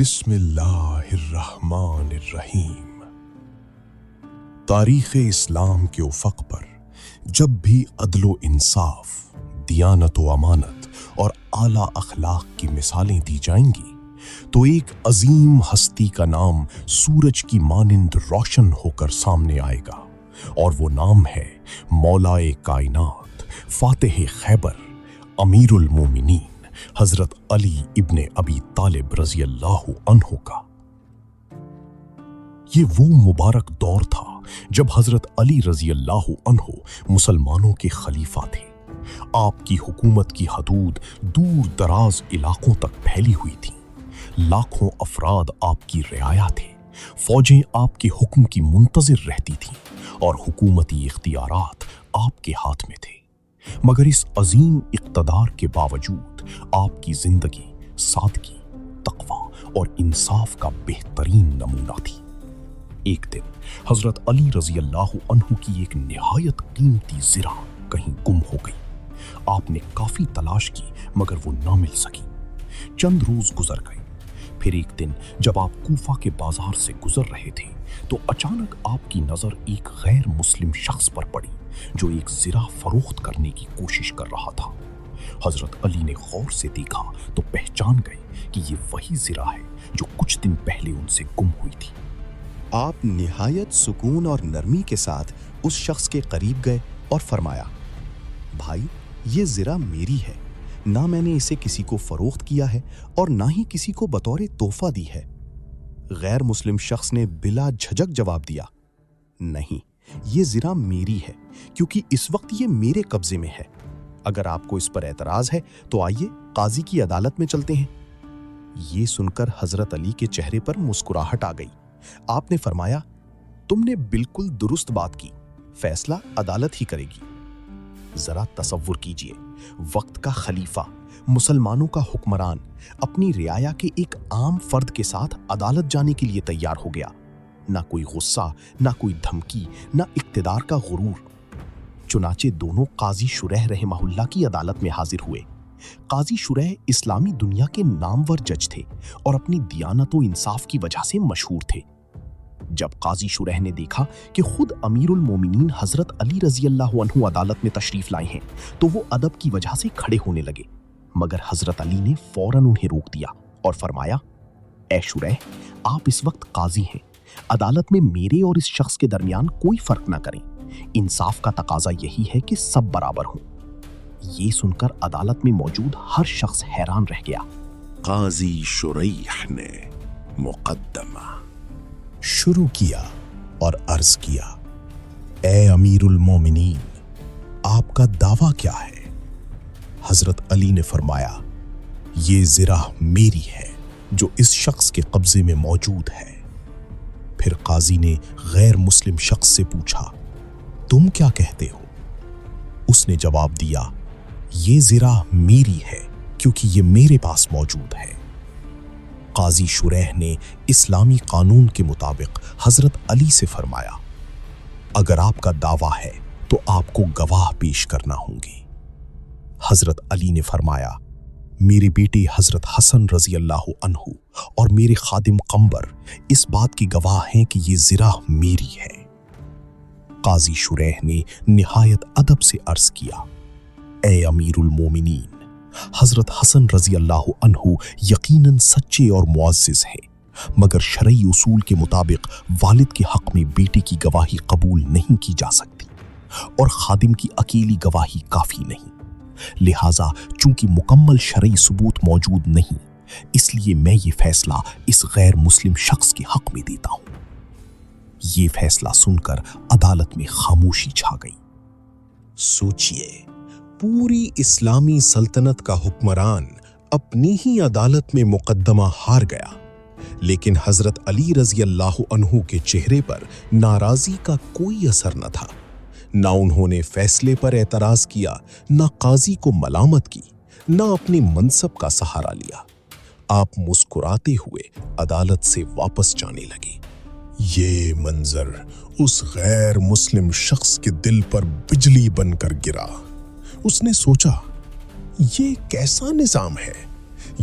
بسم اللہ الرحمن الرحیم۔ تاریخ اسلام کے افق پر جب بھی عدل و انصاف، دیانت و امانت اور اعلیٰ اخلاق کی مثالیں دی جائیں گی تو ایک عظیم ہستی کا نام سورج کی مانند روشن ہو کر سامنے آئے گا، اور وہ نام ہے مولائے کائنات، فاتح خیبر، امیر المومنین حضرت علی ابن ابی طالب رضی اللہ عنہ کا۔ یہ وہ مبارک دور تھا جب حضرت علی رضی اللہ عنہ مسلمانوں کے خلیفہ تھے۔ آپ کی حکومت کی حدود دور دراز علاقوں تک پھیلی ہوئی تھیں، لاکھوں افراد آپ کی رعایا تھے، فوجیں آپ کے حکم کی منتظر رہتی تھیں اور حکومتی اختیارات آپ کے ہاتھ میں تھے۔ مگر اس عظیم اقتدار کے باوجود آپ کی زندگی سادگی، تقوی اور انصاف کا بہترین نمونہ تھی۔ ایک دن حضرت علی رضی اللہ عنہ کی ایک نہایت قیمتی زرہ کہیں گم ہو گئی۔ آپ نے کافی تلاش کی مگر وہ نہ مل سکی۔ چند روز گزر گئے، پھر ایک دن جب آپ کوفہ کے بازار سے گزر رہے تھے تو اچانک آپ کی نظر ایک غیر مسلم شخص پر پڑی جو ایک زرہ فروخت کرنے کی کوشش کر رہا تھا۔ حضرت علی نے غور سے دیکھا تو پہچان گئے کہ یہ وہی زرہ ہے جو کچھ دن پہلے ان سے گم ہوئی تھی۔ آپ نہایت سکون اور نرمی کے ساتھ اس شخص کے قریب گئے اور فرمایا، بھائی یہ زرہ میری ہے، نہ میں نے اسے کسی کو فروخت کیا ہے اور نہ ہی کسی کو بطور تحفہ دی ہے۔ غیر مسلم شخص نے بلا جھجک جواب دیا، نہیں، یہ زرہ میری ہے کیونکہ اس وقت یہ میرے قبضے میں ہے۔ اگر آپ کو اس پر اعتراض ہے تو آئیے قاضی کی عدالت میں چلتے ہیں۔ یہ سن کر حضرت علی کے چہرے پر مسکراہٹ آ گئی۔ آپ نے فرمایا، تم نے بالکل درست بات کی، فیصلہ عدالت ہی کرے گی۔ ذرا تصور کیجئے، وقت کا خلیفہ، مسلمانوں کا حکمران اپنی رعایا کے ایک عام فرد کے ساتھ عدالت جانے کے لیے تیار ہو گیا۔ نہ کوئی غصہ، نہ کوئی دھمکی، نہ اقتدار کا غرور۔ چنانچہ دونوں قاضی شریح رحمہ اللہ کی عدالت میں حاضر ہوئے۔ قاضی شریح اسلامی دنیا کے نامور جج تھے اور اپنی دیانت و انصاف کی وجہ سے مشہور تھے۔ جب قاضی شریح نے دیکھا کہ خود امیر المومنین حضرت علی رضی اللہ عنہ عدالت میں تشریف لائے ہیں تو وہ ادب کی وجہ سے کھڑے ہونے لگے، مگر حضرت علی نے فوراً انہیں روک دیا اور فرمایا، اے شریح، آپ اس وقت قاضی ہیں، عدالت میں میرے اور اس شخص کے درمیان کوئی فرق نہ کریں۔ انصاف کا تقاضا یہی ہے کہ سب برابر ہوں۔ یہ سن کر عدالت میں موجود ہر شخص حیران رہ گیا۔ قاضی شریح نے مقدمہ شروع کیا اور عرض کیا، اے امیر المومنین، آپ کا دعویٰ کیا ہے؟ حضرت علی نے فرمایا، یہ زرہ میری ہے جو اس شخص کے قبضے میں موجود ہے۔ پھر قاضی نے غیر مسلم شخص سے پوچھا، تم کیا کہتے ہو؟ اس نے جواب دیا، یہ زرہ میری ہے کیونکہ یہ میرے پاس موجود ہے۔ قاضی شریح نے اسلامی قانون کے مطابق حضرت علی سے فرمایا، اگر آپ کا دعویٰ ہے تو آپ کو گواہ پیش کرنا ہوں گے۔ حضرت علی نے فرمایا، میرے بیٹے حضرت حسن رضی اللہ عنہ اور میرے خادم قمبر اس بات کی گواہ ہیں کہ یہ زرہ میری ہے۔ قاضی شریح نے نہایت ادب سے عرض کیا، اے امیر المومنین، حضرت حسن رضی اللہ عنہ یقیناً سچے اور معزز ہیں، مگر شرعی اصول کے مطابق والد کے حق میں بیٹے کی گواہی قبول نہیں کی جا سکتی اور خادم کی اکیلی گواہی کافی نہیں۔ لہٰذا چونکہ مکمل شرعی ثبوت موجود نہیں، اس لیے میں یہ فیصلہ اس غیر مسلم شخص کے حق میں دیتا ہوں۔ یہ فیصلہ سن کر عدالت میں خاموشی چھا گئی۔ سوچئے، پوری اسلامی سلطنت کا حکمران اپنی ہی عدالت میں مقدمہ ہار گیا، لیکن حضرت علی رضی اللہ عنہ کے چہرے پر ناراضی کا کوئی اثر نہ تھا۔ نہ انہوں نے فیصلے پر اعتراض کیا، نہ قاضی کو ملامت کی، نہ اپنے منصب کا سہارا لیا۔ آپ مسکراتے ہوئے عدالت سے واپس جانے لگے۔ یہ منظر اس غیر مسلم شخص کے دل پر بجلی بن کر گرا۔ اس نے سوچا، یہ کیسا نظام ہے؟